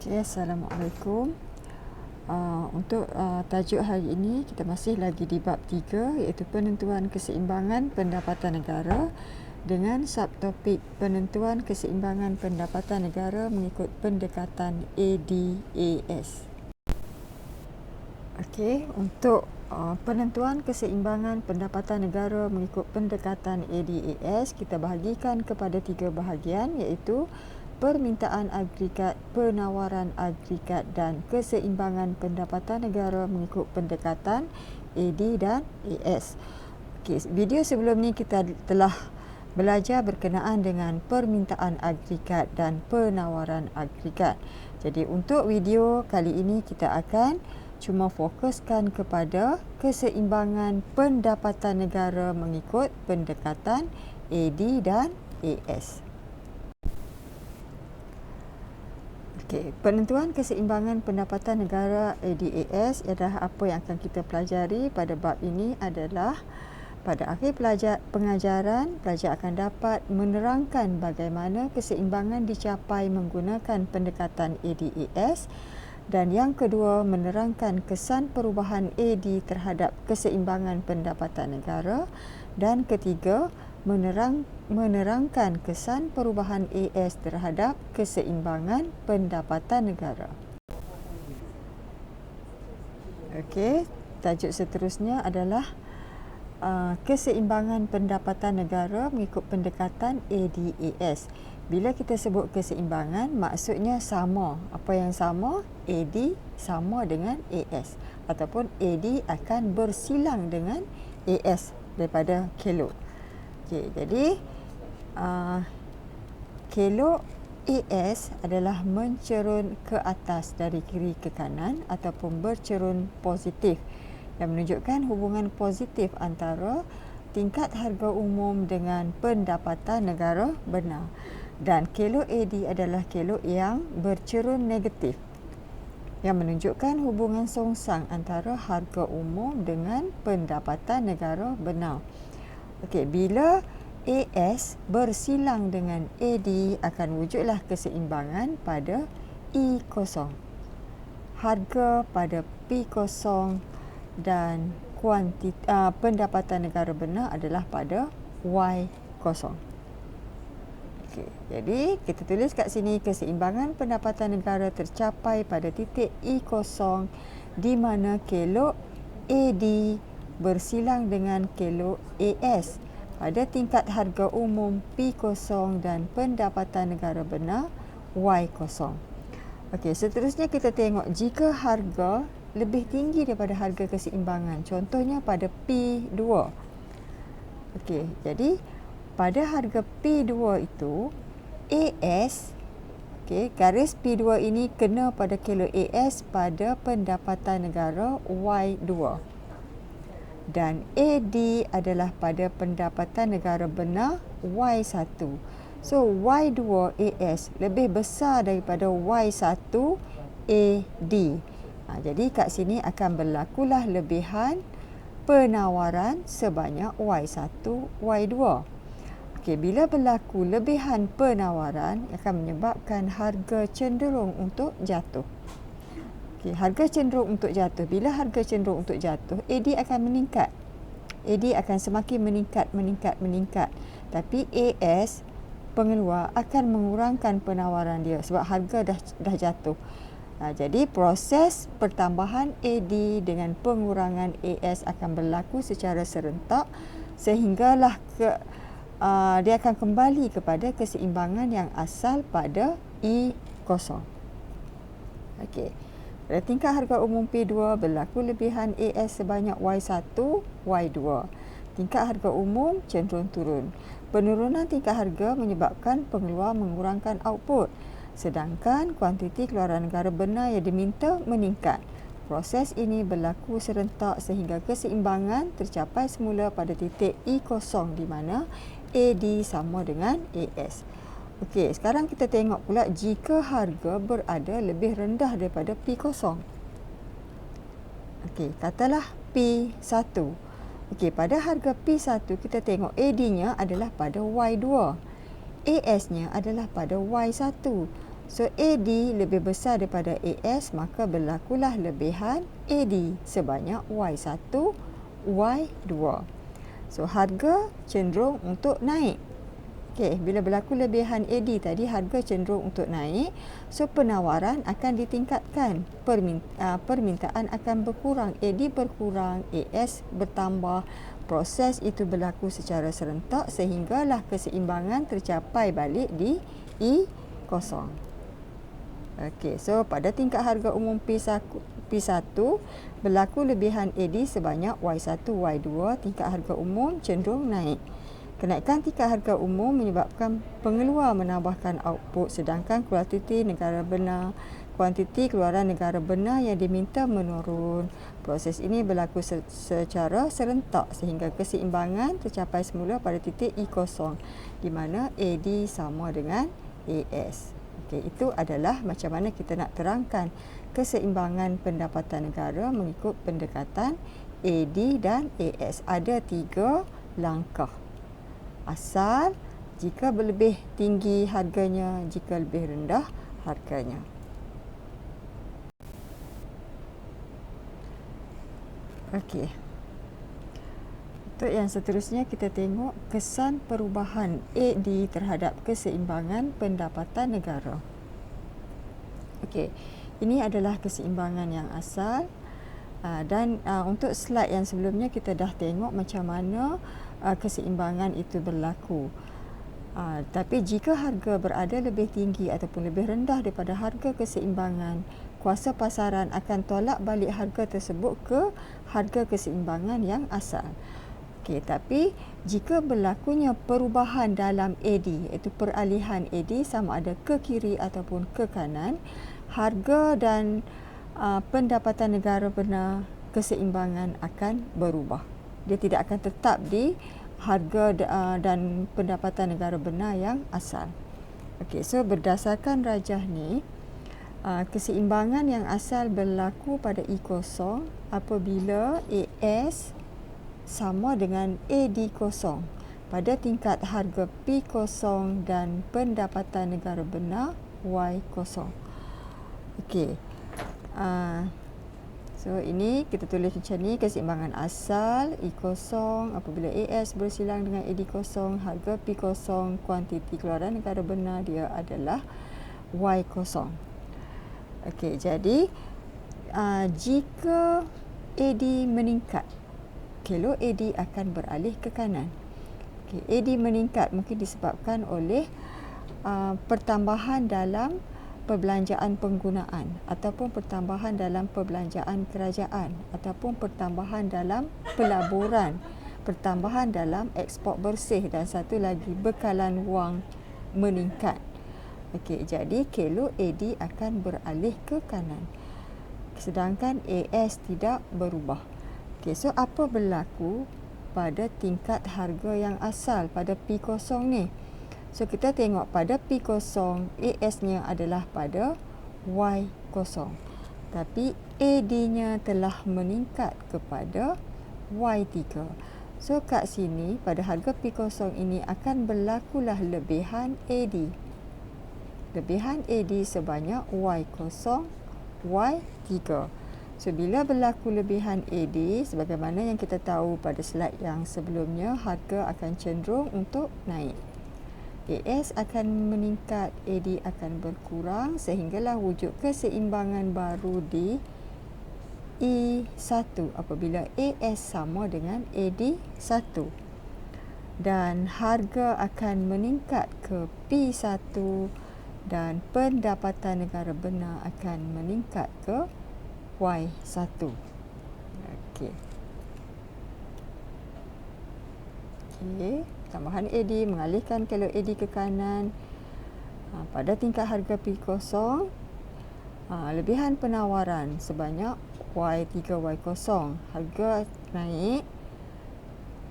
Okay, Assalamualaikum. Untuk tajuk hari ini kita masih lagi di bab 3, iaitu penentuan keseimbangan pendapatan negara dengan subtopik penentuan keseimbangan pendapatan negara mengikut pendekatan ADAS. Okey, untuk penentuan keseimbangan pendapatan negara mengikut pendekatan ADAS, kita bahagikan kepada 3 bahagian, iaitu permintaan agregat, penawaran agregat dan keseimbangan pendapatan negara mengikut pendekatan AD dan AS. Okey, video sebelum ni kita telah belajar berkenaan dengan permintaan agregat dan penawaran agregat. Jadi untuk video kali ini kita akan cuma fokuskan kepada keseimbangan pendapatan negara mengikut pendekatan AD dan AS. Okey, penentuan keseimbangan pendapatan negara ADAS adalah apa yang akan kita pelajari pada bab ini. Adalah pada akhir pengajaran, pelajar akan dapat menerangkan bagaimana keseimbangan dicapai menggunakan pendekatan ADAS, dan yang kedua menerangkan kesan perubahan AD terhadap keseimbangan pendapatan negara, dan ketiga menerangkan kesan perubahan AS terhadap keseimbangan pendapatan negara. Okey, tajuk seterusnya adalah keseimbangan pendapatan negara mengikut pendekatan ADAS. Bila kita sebut keseimbangan, maksudnya sama. Apa yang sama? AD sama dengan AS, ataupun AD akan bersilang dengan AS daripada kelok. Okay, jadi kelok AS adalah mencerun ke atas dari kiri ke kanan ataupun bercerun positif, yang menunjukkan hubungan positif antara tingkat harga umum dengan pendapatan negara benar. Dan kelok AD adalah kelok yang bercerun negatif, yang menunjukkan hubungan songsang antara harga umum dengan pendapatan negara benar. Okey, bila AS bersilang dengan AD, akan wujudlah keseimbangan pada E0. Harga pada P0 dan pendapatan negara benar adalah pada Y0. Okey, jadi kita tulis kat sini keseimbangan pendapatan negara tercapai pada titik E0 di mana kelok AD bersilang dengan kelok AS pada tingkat harga umum P0 dan pendapatan negara benar Y0. Okey, seterusnya kita tengok jika harga lebih tinggi daripada harga keseimbangan, contohnya pada P2. Okey, jadi pada harga P2 itu AS, okey, garis P2 ini kena pada kelok AS pada pendapatan negara Y2. Dan AD adalah pada pendapatan negara benar Y1. So Y2 AS lebih besar daripada Y1 AD. Jadi kat sini akan berlakulah lebihan penawaran sebanyak Y1 Y2. Okey, bila berlaku lebihan penawaran akan menyebabkan harga cenderung untuk jatuh. Okay, harga cenderung untuk jatuh. Bila harga cenderung untuk jatuh, AD akan meningkat. AD akan semakin meningkat. Tapi AS, pengeluar, akan mengurangkan penawaran dia sebab harga dah jatuh. Jadi proses pertambahan AD dengan pengurangan AS akan berlaku secara serentak sehinggalah dia akan kembali kepada keseimbangan yang asal pada E0. Okey. Pada tingkat harga umum P2 berlaku lebihan AS sebanyak Y1, Y2. Tingkat harga umum cenderung turun. Penurunan tingkat harga menyebabkan pengeluar mengurangkan output, sedangkan kuantiti keluaran negara benar yang diminta meningkat. Proses ini berlaku serentak sehingga keseimbangan tercapai semula pada titik E0 di mana AD sama dengan AS. Okey, sekarang kita tengok pula jika harga berada lebih rendah daripada P0. Okey, katalah P1. Okey, pada harga P1 kita tengok AD-nya adalah pada Y2. AS-nya adalah pada Y1. So AD lebih besar daripada AS, maka berlakulah lebihan AD sebanyak Y1, Y2. So harga cenderung untuk naik. Okey, bila berlaku lebihan AD tadi, harga cenderung untuk naik. So penawaran akan ditingkatkan, permintaan akan berkurang, AD berkurang, AS bertambah. Proses itu berlaku secara serentak sehinggalah keseimbangan tercapai balik di E0. Okey, so pada tingkat harga umum P1 berlaku lebihan AD sebanyak Y1, Y2, tingkat harga umum cenderung naik. Kenaikan tingkat harga umum menyebabkan pengeluar menambahkan output, sedangkan kuantiti keluaran negara benar yang diminta menurun. Proses ini berlaku secara serentak sehingga keseimbangan tercapai semula pada titik E0 di mana AD sama dengan AS. Okey, itu adalah macam mana kita nak terangkan keseimbangan pendapatan negara mengikut pendekatan AD dan AS. Ada 3 langkah. Asal, jika lebih tinggi harganya, jika lebih rendah harganya. Okey. Untuk yang seterusnya, kita tengok kesan perubahan AD terhadap keseimbangan pendapatan negara. Okey, ini adalah keseimbangan yang asal, dan untuk slide yang sebelumnya kita dah tengok macam mana keseimbangan itu berlaku. Tapi jika harga berada lebih tinggi ataupun lebih rendah daripada harga keseimbangan, kuasa pasaran akan tolak balik harga tersebut ke harga keseimbangan yang asal. Okey, tapi jika berlakunya perubahan dalam AD, iaitu peralihan AD sama ada ke kiri ataupun ke kanan, harga dan pendapatan negara benar, keseimbangan akan berubah. Dia tidak akan tetap di harga dan pendapatan negara benar yang asal. Okey, so berdasarkan rajah ni, keseimbangan yang asal berlaku pada E0 apabila AS sama dengan AD0 pada tingkat harga P0 dan pendapatan negara benar Y0. Okey. So ini kita tulis macam ni, keseimbangan asal E0 apabila AS bersilang dengan AD0, harga P0, kuantiti keluaran negara benar dia adalah Y0. Okey, jadi jika AD meningkat, kilo AD akan beralih ke kanan. Okay, AD meningkat mungkin disebabkan oleh pertambahan dalam perbelanjaan penggunaan ataupun pertambahan dalam perbelanjaan kerajaan ataupun pertambahan dalam pelaburan, pertambahan dalam ekspor bersih dan satu lagi bekalan wang meningkat. Okey, jadi kilo AD akan beralih ke kanan. Sedangkan AS tidak berubah. Okey, so apa berlaku pada tingkat harga yang asal pada P0 ni? So kita tengok pada P0, AS-nya adalah pada Y0. Tapi AD-nya telah meningkat kepada Y3. So kat sini pada harga P0 ini akan berlakulah lebihan AD. Lebihan AD sebanyak Y0, Y3. So, bila berlaku lebihan AD, sebagaimana yang kita tahu pada slide yang sebelumnya, harga akan cenderung untuk naik. AS akan meningkat, AD akan berkurang sehinggalah wujud keseimbangan baru di E1 apabila AS sama dengan AD1. Dan harga akan meningkat ke P1 dan pendapatan negara benar akan meningkat ke Y1. Okey. Okey, tambahan AD mengalihkan kilo AD ke kanan. Pada tingkat harga P0, lebihan penawaran sebanyak Y3, Y0. Harga naik,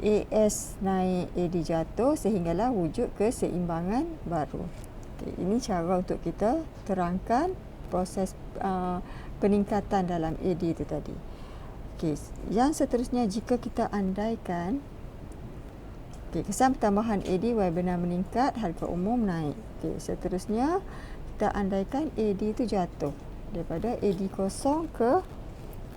AS naik, AD jatuh sehinggalah wujud keseimbangan baru. Okey, ini cara untuk kita terangkan proses peningkatan dalam AD itu tadi. Okey, yang seterusnya jika kita andaikan kesan pertambahan AD Y benar meningkat, harga umum naik. Okey, seterusnya kita andaikan AD itu jatuh daripada AD0 ke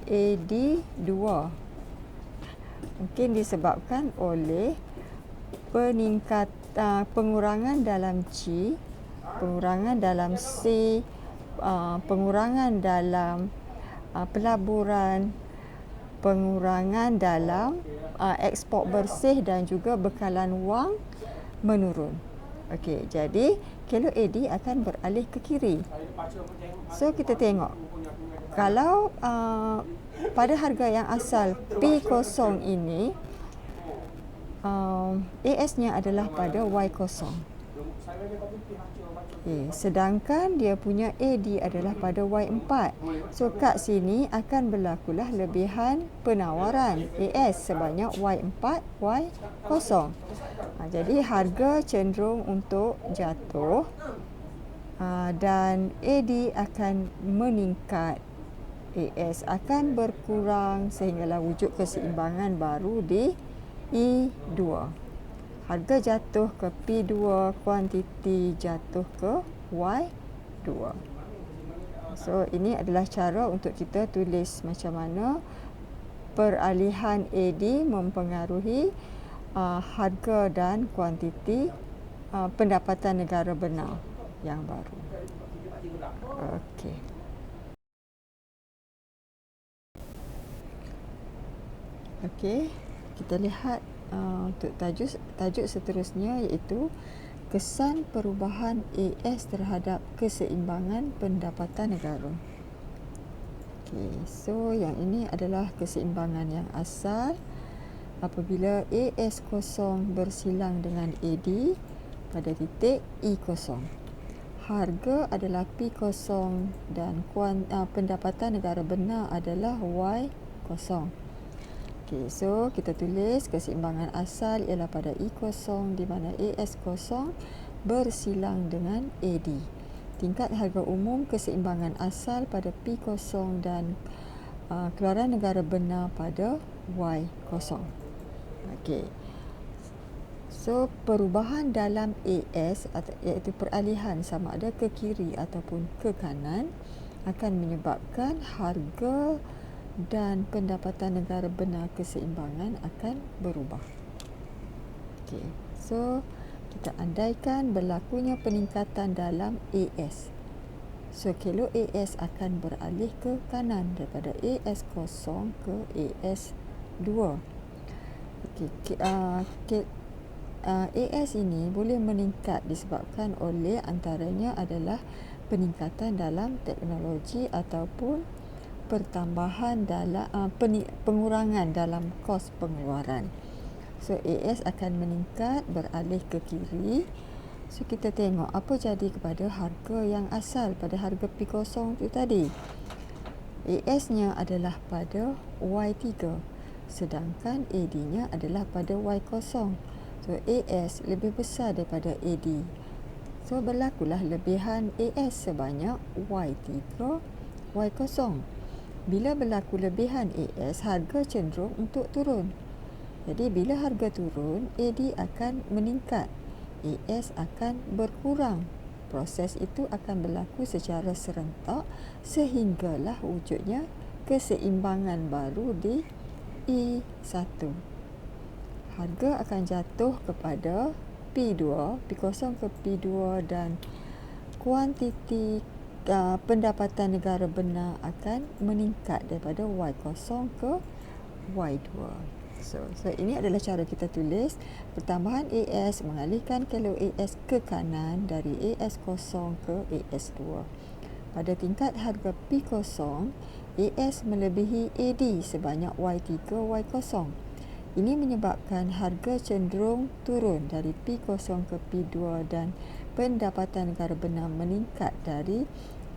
AD2. Mungkin disebabkan oleh pengurangan dalam C, pengurangan dalam C, pengurangan dalam pelaburan, pengurangan dalam ekspor bersih dan juga bekalan wang menurun. Okey, jadi kilo AD akan beralih ke kiri. So kita tengok kalau pada harga yang asal P0 ini AS-nya adalah pada Y0. Sedangkan dia punya AD adalah pada Y4. So kat sini akan berlakulah lebihan penawaran AS sebanyak Y4, Y0. Jadi harga cenderung untuk jatuh dan AD akan meningkat. AS akan berkurang sehinggalah wujud keseimbangan baru di E2. Harga jatuh ke P2, kuantiti jatuh ke Y2. So ini adalah cara untuk kita tulis macam mana peralihan AD mempengaruhi harga dan kuantiti pendapatan negara benar yang baru. Okey. Okey, kita lihat untuk tajuk seterusnya, iaitu kesan perubahan AS terhadap keseimbangan pendapatan negara. Okey, so yang ini adalah keseimbangan yang asal apabila AS0 bersilang dengan AD pada titik E0. Harga adalah P0 dan pendapatan negara benar adalah Y0. Okey, so kita tulis keseimbangan asal ialah pada E0 di mana AS0 bersilang dengan AD. Tingkat harga umum keseimbangan asal pada P0 dan keluaran negara benar pada Y0. Okey. So perubahan dalam AS iaitu peralihan sama ada ke kiri ataupun ke kanan akan menyebabkan harga dan pendapatan negara benar keseimbangan akan berubah. Okey, so kita andaikan berlakunya peningkatan dalam AS. So kilo AS akan beralih ke kanan daripada AS0 ke AS2. Okey, AS ini boleh meningkat disebabkan oleh antaranya adalah peningkatan dalam teknologi ataupun pertambahan dalam pengurangan dalam kos pengeluaran. So AS akan meningkat beralih ke kiri. So kita tengok apa jadi kepada harga yang asal pada harga P0 itu tadi. AS-nya adalah pada Y3 sedangkan AD-nya adalah pada Y0. So AS lebih besar daripada AD. So berlakulah lebihan AS sebanyak Y3, Y0. Bila berlaku lebihan AS, harga cenderung untuk turun. Jadi bila harga turun, AD akan meningkat, AS akan berkurang. Proses itu akan berlaku secara serentak sehinggalah wujudnya keseimbangan baru di E1. Harga akan jatuh kepada P2, P0 ke P2 dan kuantiti pendapatan negara benar akan meningkat daripada Y0 ke Y2. So ini adalah cara kita tulis pertambahan AS mengalihkan kilo AS ke kanan dari AS0 ke AS2. Pada tingkat harga P0, AS melebihi AD sebanyak Y3, Y0. Ini menyebabkan harga cenderung turun dari P0 ke P2 dan pendapatan negara benar meningkat dari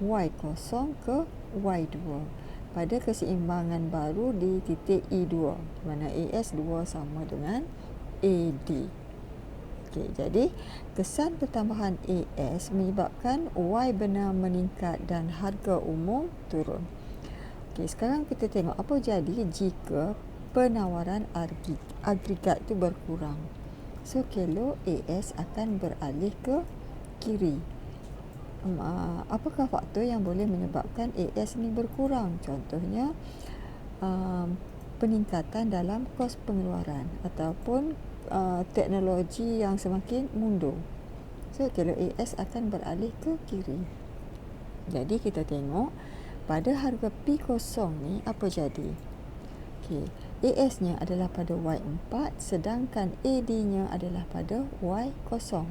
Y0 ke Y2 pada keseimbangan baru di titik E2 di mana AS2 sama dengan AD. Okey, jadi kesan pertambahan AS menyebabkan Y benar meningkat dan harga umum turun. Okey, sekarang kita tengok apa jadi jika penawaran agregat itu berkurang. So kilo AS akan beralih ke kiri. apakah faktor yang boleh menyebabkan AS ini berkurang? Contohnya peningkatan dalam kos pengeluaran ataupun teknologi yang semakin mundur. So kalau AS akan beralih ke kiri. Jadi kita tengok pada harga P0 ni apa jadi. Okey, AS-nya adalah pada Y4 sedangkan AD-nya adalah pada Y0.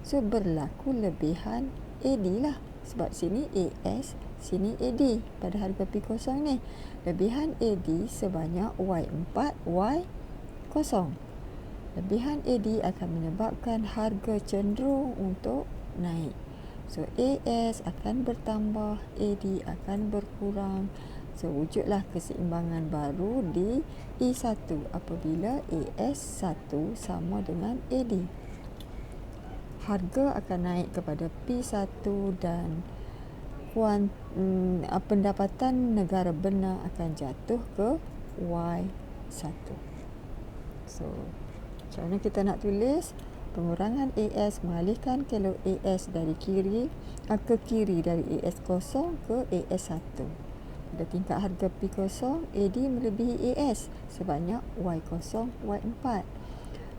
So berlaku lebihan AD lah. Sebab sini AS, sini AD pada harga P0 ni. Lebihan AD sebanyak Y4, Y0. Lebihan AD akan menyebabkan harga cenderung untuk naik. So AS akan bertambah, AD akan berkurang. So wujudlah keseimbangan baru di E1 apabila AS1 sama dengan AD. Harga akan naik kepada P1 dan pendapatan negara benar akan jatuh ke Y1. So, macam mana kita nak tulis? Pengurangan AS mengalihkan kilo AS dari kiri ke kiri dari AS0 ke AS1. Pada tingkat harga P0, AD melebihi AS sebanyak Y0, Y4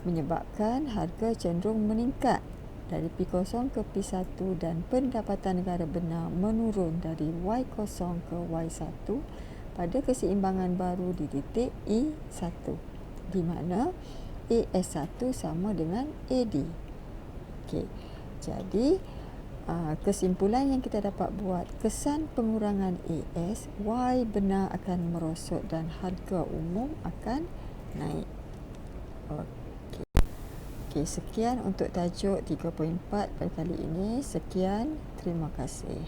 menyebabkan harga cenderung meningkat dari P0 ke P1 dan pendapatan negara benar menurun dari Y0 ke Y1 pada keseimbangan baru di titik E1 di mana AS1 sama dengan AD. Okey. Jadi kesimpulan yang kita dapat buat, kesan pengurangan AS, Y benar akan merosot dan harga umum akan naik. Okey, sekian untuk tajuk 3.4 pada kali ini. Sekian, terima kasih.